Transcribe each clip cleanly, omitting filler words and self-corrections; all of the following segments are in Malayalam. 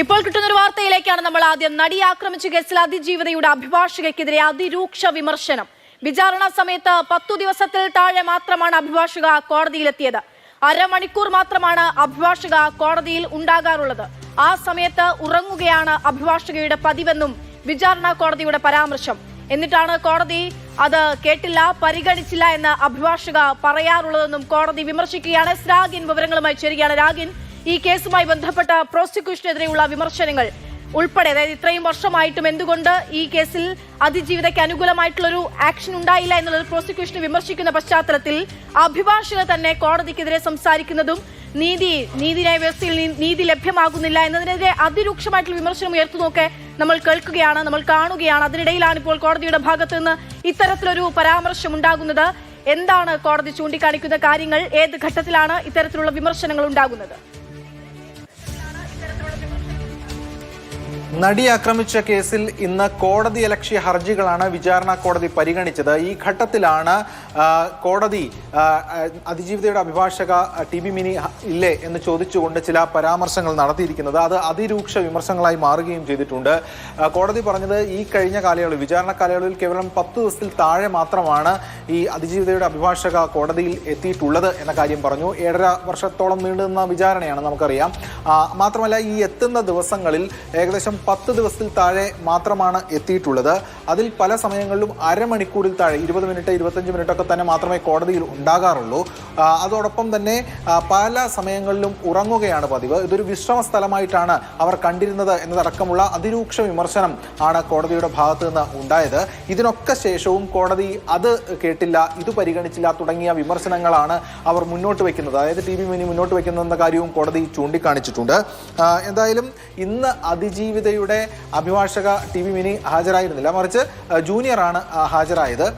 ഇപ്പോൾ കിട്ടുന്നൊരു വാർത്തയിലേക്കാണ് നമ്മൾ ആദ്യം. നടിയെ ആക്രമിച്ച കേസിൽ അതിജീവിതയുടെ അഭിഭാഷകയ്ക്കെതിരെ അതിരൂക്ഷ വിമർശനം. വിചാരണ സമയത്ത് 10 ദിവസത്തിൽ താഴെ മാത്രമാണ് അഭിഭാഷക കോടതിയിലെത്തിയത്. അരമണിക്കൂർ മാത്രമാണ് അഭിഭാഷക കോടതിയിൽ ഉണ്ടാകാറുള്ളത്. ആ സമയത്ത് ഉറങ്ങുകയാണ് അഭിഭാഷകയുടെ പതിവെന്നും വിചാരണ കോടതിയുടെ പരാമർശം. എന്നിട്ടാണ് കോടതി അത് കേട്ടില്ല, പരിഗണിച്ചില്ല എന്ന് അഭിഭാഷക പറയാറുള്ളതെന്നും കോടതി വിമർശിക്കുകയാണ്. രാഗിൻ വിവരങ്ങളുമായി ചേരുകയാണ്. രാഗിൻ, ഈ കേസുമായി ബന്ധപ്പെട്ട പ്രോസിക്യൂഷനെതിരെയുള്ള വിമർശനങ്ങൾ ഉൾപ്പെടെ, അതായത് ഇത്രയും വർഷമായിട്ടും എന്തുകൊണ്ട് ഈ കേസിൽ അതിജീവിതയ്ക്ക് അനുകൂലമായിട്ടുള്ളൊരു ആക്ഷൻ ഉണ്ടായില്ല എന്നുള്ളത് പ്രോസിക്യൂഷനെ വിമർശിക്കുന്ന പശ്ചാത്തലത്തിൽ അഭിഭാഷകർ തന്നെ കോടതിക്കെതിരെ സംസാരിക്കുന്നതും നീതിന്യായ വ്യവസ്ഥയിൽ നീതി ലഭ്യമാകുന്നില്ല എന്നതിനെതിരെ അതിരൂക്ഷമായിട്ടുള്ള വിമർശനം ഉയർത്തുന്നൊക്കെ നമ്മൾ കേൾക്കുകയാണ്, നമ്മൾ കാണുകയാണ്. അതിനിടയിലാണ് ഇപ്പോൾ കോടതിയുടെ ഭാഗത്തു നിന്ന് ഇത്തരത്തിലൊരു പരാമർശം ഉണ്ടാകുന്നത്. എന്താണ് കോടതി ചൂണ്ടിക്കാണിക്കുന്ന കാര്യങ്ങൾ? ഏത് ഘട്ടത്തിലാണ് ഇത്തരത്തിലുള്ള വിമർശനങ്ങൾ ഉണ്ടാകുന്നത്? നടി ആക്രമിച്ച കേസിൽ ഇന്ന് കോടതിയലക്ഷ്യ ഹർജികളാണ് വിചാരണ കോടതി പരിഗണിച്ചത്. ഈ ഘട്ടത്തിലാണ് കോടതി അതിജീവിതയുടെ അഭിഭാഷക ടി ബി മിനി ഇല്ലേ എന്ന് ചോദിച്ചുകൊണ്ട് ചില പരാമർശങ്ങൾ നടത്തിയിരിക്കുന്നത്. അത് അതിരൂക്ഷ വിമർശനങ്ങളായി മാറുകയും ചെയ്തിട്ടുണ്ട്. കോടതി പറഞ്ഞത് ഈ കഴിഞ്ഞ കാലയളവിൽ, വിചാരണ കാലയളവിൽ കേവലം 10 ദിവസത്തിൽ താഴെ മാത്രമാണ് ഈ അതിജീവിതയുടെ അഭിഭാഷക കോടതിയിൽ എത്തിയിട്ടുള്ളത് എന്ന കാര്യം പറഞ്ഞു. 1.5 വർഷത്തോളം നീണ്ടുനിന്ന വിചാരണയാണ്, നമുക്കറിയാം. മാത്രമല്ല, ഈ എത്തുന്ന ദിവസങ്ങളിൽ ഏകദേശം 10 ദിവസത്തിൽ താഴെ മാത്രമാണ് എത്തിയിട്ടുള്ളത്. അതിൽ പല സമയങ്ങളിലും അരമണിക്കൂറിൽ താഴെ, 20 മിനിറ്റ് 25 മിനിറ്റ് ഒക്കെ തന്നെ മാത്രമേ കോടതിയിൽ ഉണ്ടാകാറുള്ളൂ. അതോടൊപ്പം തന്നെ പല സമയങ്ങളിലും ഉറങ്ങുകയാണ് പതിവ്. ഇതൊരു വിശ്രമ സ്ഥലമായിട്ടാണ് അവർ കണ്ടിരുന്നത് എന്നതടക്കമുള്ള അതിരൂക്ഷ വിമർശനം ആണ് കോടതിയുടെ ഭാഗത്തു നിന്ന് ഉണ്ടായത്. ഇതിനൊക്കെ ശേഷവും കോടതി അത് കേട്ടില്ല, ഇത് പരിഗണിച്ചില്ല തുടങ്ങിയ വിമർശനങ്ങളാണ് അവർ മുന്നോട്ട് വയ്ക്കുന്നത്. അതായത് ടി ബി മിനി മുന്നോട്ട് വയ്ക്കുന്ന കാര്യവും കോടതി ചൂണ്ടിക്കാണിച്ചിട്ടുണ്ട്. എന്തായാലും ഇന്ന് അതിജീവിതയുടെ അഭിഭാഷക ടി ബി മിനി ഹാജരായിരുന്നില്ല, മറിച്ച് ജൂനിയറാണ് ഹാജരായത്.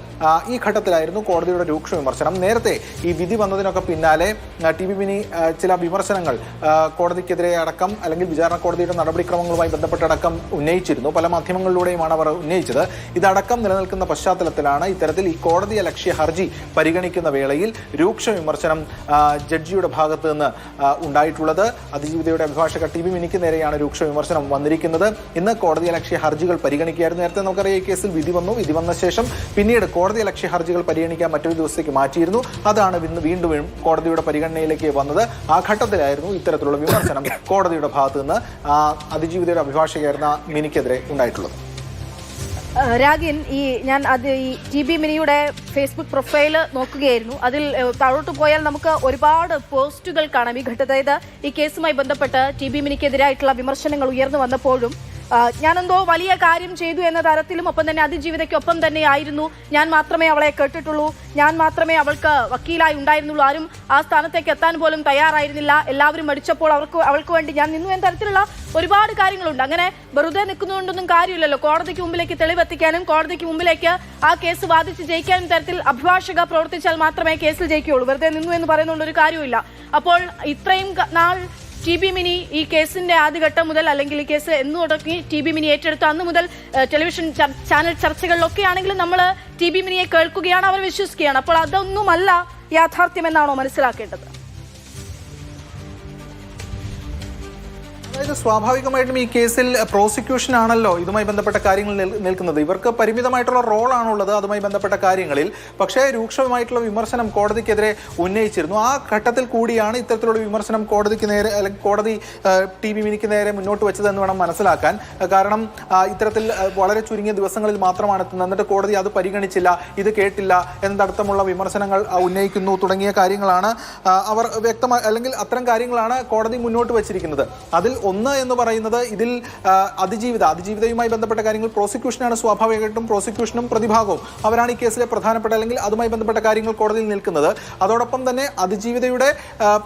ഈ ഘട്ടത്തിലായിരുന്നു കോടതിയുടെ രൂക്ഷ വിമർശനം. നേരത്തെ ഈ വിധി വന്നതിനൊക്കെ പിന്നാലെ ടി ബി മിനി ചില വിമർശനങ്ങൾ കോടതിക്കെതിരെ അടക്കം, അല്ലെങ്കിൽ വിചാരണ കോടതിയുടെ നടപടിക്രമങ്ങളുമായി ബന്ധപ്പെട്ടടക്കം ഉന്നയിച്ചിരുന്നു. പല മാധ്യമങ്ങളിലൂടെയുമാണ് അവർ ഉന്നയിച്ചത്. ഇതടക്കം നിലനിൽക്കുന്ന പശ്ചാത്തലത്തിലാണ് ഇത്തരത്തിൽ ഈ കോടതിയലക്ഷ്യ ഹർജി പരിഗണിക്കുന്ന വേളയിൽ രൂക്ഷ വിമർശനം ജഡ്ജിയുടെ ഭാഗത്ത് നിന്ന് ഉണ്ടായിട്ടുള്ളത്. അതിജീവിതയുടെ അഭിഭാഷക ടി ബി മിനിക്ക് നേരെയാണ് രൂക്ഷ വിമർശനം വന്നിരിക്കുന്നത്. ഇന്ന് കോടതിയലക്ഷ്യ ഹർജികൾ പരിഗണിക്കുകയായിരുന്നു. നേരത്തെ നമുക്കറിയാം, ഈ കേസിൽ വിധി വന്നു. വിധി വന്ന ശേഷം പിന്നീട് കോടതിയലക്ഷ്യ ഹർജികൾ പരിഗണിക്കാൻ മറ്റൊരു ദിവസത്തേക്ക് മാറ്റിയിരുന്നു. അതാണ് വീണ്ടും കോടതിയുടെ പരിഗണനയിലേക്ക് വന്നത്. ആ ഘട്ടത്തിലായിരുന്നു ഇത്തരത്തിലുള്ള വിമർശനം കോടതിയുടെ ഭാഗത്തു നിന്ന് അതിജീവിതയുടെ അഭിഭാഷകയായിരുന്ന മിനിക്കെതിരെ ഉണ്ടായിട്ടുള്ളത്. രാഗിൻ, ഞാൻ ഈ ടി ബി മിനിയുടെ ഫേസ്ബുക്ക് പ്രൊഫൈൽ നോക്കുകയായിരുന്നു. അതിൽ താഴോട്ട് പോയാൽ നമുക്ക് ഒരുപാട് പോസ്റ്റുകൾ കാണാം ഈ ഘട്ടത്തിൽ. അതായത് ഈ കേസുമായി ബന്ധപ്പെട്ട് ടി ബി മിനിക്കെതിരായിട്ടുള്ള വിമർശനങ്ങൾ ഉയർന്നു വന്നപ്പോഴും ഞാനെന്തോ വലിയ കാര്യം ചെയ്തു എന്ന തരത്തിലും, ഒപ്പം തന്നെ അതിജീവിതയ്ക്കൊപ്പം തന്നെയായിരുന്നു, ഞാൻ മാത്രമേ അവളെ കേട്ടിട്ടുള്ളൂ, ഞാൻ മാത്രമേ അവൾക്ക് വക്കീലായി ഉണ്ടായിരുന്നുള്ളൂ, ആരും ആ സ്ഥാനത്തേക്ക് എത്താൻ പോലും തയ്യാറായിരുന്നില്ല, എല്ലാവരും മടിച്ചപ്പോൾ അവൾക്ക് വേണ്ടി ഞാൻ നിന്നു എന്ന തരത്തിലുള്ള ഒരുപാട് കാര്യങ്ങളുണ്ട്. അങ്ങനെ വെറുതെ നിൽക്കുന്നതുകൊണ്ടൊന്നും കാര്യമില്ലല്ലോ. കോടതിക്ക് മുമ്പിലേക്ക് തെളിവെത്തിക്കാനും കോടതിക്ക് മുമ്പിലേക്ക് ആ കേസ് വാദിച്ച് ജയിക്കാനും തരത്തിൽ അഭിഭാഷക പ്രവർത്തിച്ചാൽ മാത്രമേ കേസിൽ ജയിക്കുകയുള്ളൂ. വെറുതെ നിന്നു എന്ന് പറയുന്നതുകൊണ്ടൊരു കാര്യമില്ല. അപ്പോൾ ഇത്രയും നാൾ ടി ബി മിനി ഈ കേസിന്റെ ആദ്യഘട്ടം മുതൽ, അല്ലെങ്കിൽ ഈ കേസ് എന്ന് തുടങ്ങി ടി ബി മിനി ഏറ്റെടുത്ത അന്ന് മുതൽ ടെലിവിഷൻ ചാനൽ ചർച്ചകളിലൊക്കെ ആണെങ്കിലും നമ്മൾ ടി ബി മിനിയെ കേൾക്കുകയാണ്, അവർ വിശ്വസിക്കുകയാണ്. അപ്പോൾ അതൊന്നുമല്ല യാഥാർത്ഥ്യമെന്നാണോ മനസ്സിലാക്കേണ്ടത്? അതായത് സ്വാഭാവികമായിട്ടും ഈ കേസിൽ പ്രോസിക്യൂഷൻ ആണല്ലോ ഇതുമായി ബന്ധപ്പെട്ട കാര്യങ്ങൾ നിൽക്കുന്നത്. ഇവർക്ക് പരിമിതമായിട്ടുള്ള റോളാണുള്ളത് അതുമായി ബന്ധപ്പെട്ട കാര്യങ്ങളിൽ. പക്ഷേ രൂക്ഷമായിട്ടുള്ള വിമർശനം കോടതിക്കെതിരെ ഉന്നയിച്ചിരുന്നു. ആ ഘട്ടത്തിൽ കൂടിയാണ് ഇത്തരത്തിലുള്ള വിമർശനം കോടതിക്ക് നേരെ, അല്ലെങ്കിൽ കോടതി ടി ബി മിനിക്ക് നേരെ മുന്നോട്ട് വെച്ചതെന്ന് വേണം മനസ്സിലാക്കാൻ. കാരണം ഇത്തരത്തിൽ വളരെ ചുരുങ്ങിയ ദിവസങ്ങളിൽ മാത്രമാണ് എത്തുന്നത്. എന്നിട്ട് കോടതി അത് പരിഗണിച്ചില്ല, ഇത് കേട്ടില്ല എന്നതടക്കമുള്ള വിമർശനങ്ങൾ ഉന്നയിക്കുന്നു തുടങ്ങിയ കാര്യങ്ങളാണ് അവർ വ്യക്തമായി, അല്ലെങ്കിൽ അത്തരം കാര്യങ്ങളാണ് കോടതി മുന്നോട്ട് വെച്ചിരിക്കുന്നത്. അതിൽ ഒന്ന് എന്ന് പറയുന്നത്, ഇതിൽ അതിജീവിതയുമായി ബന്ധപ്പെട്ട കാര്യങ്ങൾ പ്രോസിക്യൂഷനാണ്. സ്വാഭാവികമായിട്ടും പ്രോസിക്യൂഷനും പ്രതിഭാഗവും അവരാണ് ഈ കേസിലെ പ്രധാനപ്പെട്ട, അല്ലെങ്കിൽ അതുമായി ബന്ധപ്പെട്ട കാര്യങ്ങൾ കോടതിയിൽ നിൽക്കുന്നത്. അതോടൊപ്പം തന്നെ അതിജീവിതയുടെ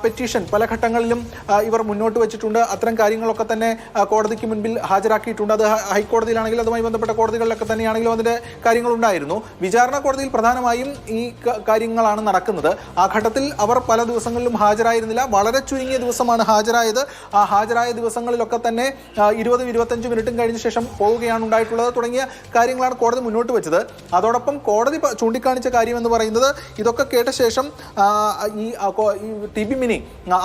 പെറ്റീഷൻ പല ഘട്ടങ്ങളിലും ഇവർ മുന്നോട്ട് വെച്ചിട്ടുണ്ട്. അത്തരം കാര്യങ്ങളൊക്കെ തന്നെ കോടതിക്ക് മുൻപിൽ ഹാജരാക്കിയിട്ടുണ്ട്. അത് ഹൈക്കോടതിയിലാണെങ്കിലും അതുമായി ബന്ധപ്പെട്ട കോടതികളിലൊക്കെ തന്നെയാണെങ്കിലും അതിന്റെ കാര്യങ്ങളുണ്ടായിരുന്നു. വിചാരണ കോടതിയിൽ പ്രധാനമായും ഈ കാര്യങ്ങളാണ് നടക്കുന്നത്. ആ ഘട്ടത്തിൽ അവർ പല ദിവസങ്ങളിലും ഹാജരായിരുന്നില്ല. വളരെ ചുരുങ്ങിയ ദിവസമാണ് ഹാജരായത്. ആ ഹാജരായ ദിവസങ്ങളിലൊക്കെ തന്നെ 20-25 മിനിറ്റും കഴിഞ്ഞ ശേഷം പോവുകയാണ് ഉണ്ടായിട്ടുള്ളത് തുടങ്ങിയ കാര്യങ്ങളാണ് കോടതി മുന്നോട്ട് വെച്ചത്. അതോടൊപ്പം കോടതി ചൂണ്ടിക്കാണിച്ച കാര്യം എന്ന് പറയുന്നത് ഇതൊക്കെ കേട്ട ശേഷം ഈ ടി.ബി. മിനി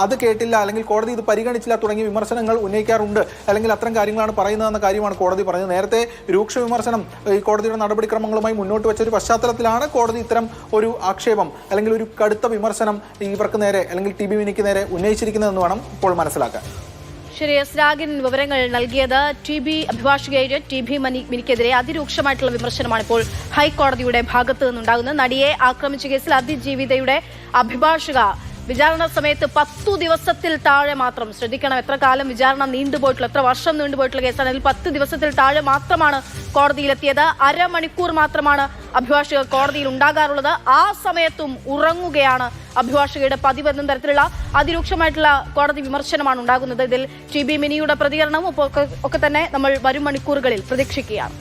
അത് കേട്ടില്ല, അല്ലെങ്കിൽ കോടതി ഇത് പരിഗണിച്ചില്ല തുടങ്ങിയ വിമർശനങ്ങൾ ഉന്നയിക്കാറുണ്ട്, അല്ലെങ്കിൽ അത്തരം കാര്യങ്ങളാണ് പറയുന്നതെന്ന കാര്യമാണ് കോടതി പറഞ്ഞത്. നേരത്തെ രൂക്ഷ വിമർശനം ഈ കോടതിയുടെ നടപടിക്രമങ്ങളുമായി മുന്നോട്ട് വെച്ച ഒരു പശ്ചാത്തലത്തിലാണ് കോടതി ഇത്തരം ഒരു ആക്ഷേപം അല്ലെങ്കിൽ ഒരു കടുത്ത വിമർശനം ഇവർക്ക് നേരെ അല്ലെങ്കിൽ ടി.ബി. മിനിക്ക് നേരെ ഉന്നയിച്ചിരിക്കുന്നതെന്ന് വേണം ഇപ്പോൾ മനസ്സിലാക്കാൻ. ശരി, എസ് രാഗിൻ വിവരങ്ങൾ നൽകിയത്. ടി.ബി. അഭിഭാഷകയായ ടി.ബി. മിനിക്കെതിരെ അതിരൂക്ഷമായിട്ടുള്ള വിമർശനമാണ് ഇപ്പോൾ ഹൈക്കോടതിയുടെ ഭാഗത്ത് നിന്നുണ്ടാകുന്നത്. നടിയെ ആക്രമിച്ച കേസിൽ അതിജീവിതയുടെ അഭിഭാഷക വിചാരണ സമയത്ത് 10 ദിവസത്തിൽ താഴെ മാത്രം, ശ്രദ്ധിക്കണം എത്ര കാലം വിചാരണ നീണ്ടുപോയിട്ടുള്ള, എത്ര വർഷം നീണ്ടുപോയിട്ടുള്ള കേസാണ്. അതിൽ 10 ദിവസത്തിൽ താഴെ മാത്രമാണ് കോടതിയിലെത്തിയത്. അരമണിക്കൂർ മാത്രമാണ് അഭിഭാഷകർ കോടതിയിൽ ഉണ്ടാകാറുള്ളത്. ആ സമയത്തും ഉറങ്ങുകയാണ് അഭിഭാഷകയുടെ പതിവ് എന്ന തരത്തിലുള്ള അതിരൂക്ഷമായിട്ടുള്ള കോടതി വിമർശനമാണ് ഉണ്ടാകുന്നത്. ഇതിൽ ടി.ബി. മിനിയുടെ പ്രതികരണവും ഒക്കെ തന്നെ നമ്മൾ വരും മണിക്കൂറുകളിൽ പ്രതീക്ഷിക്കുകയാണ്.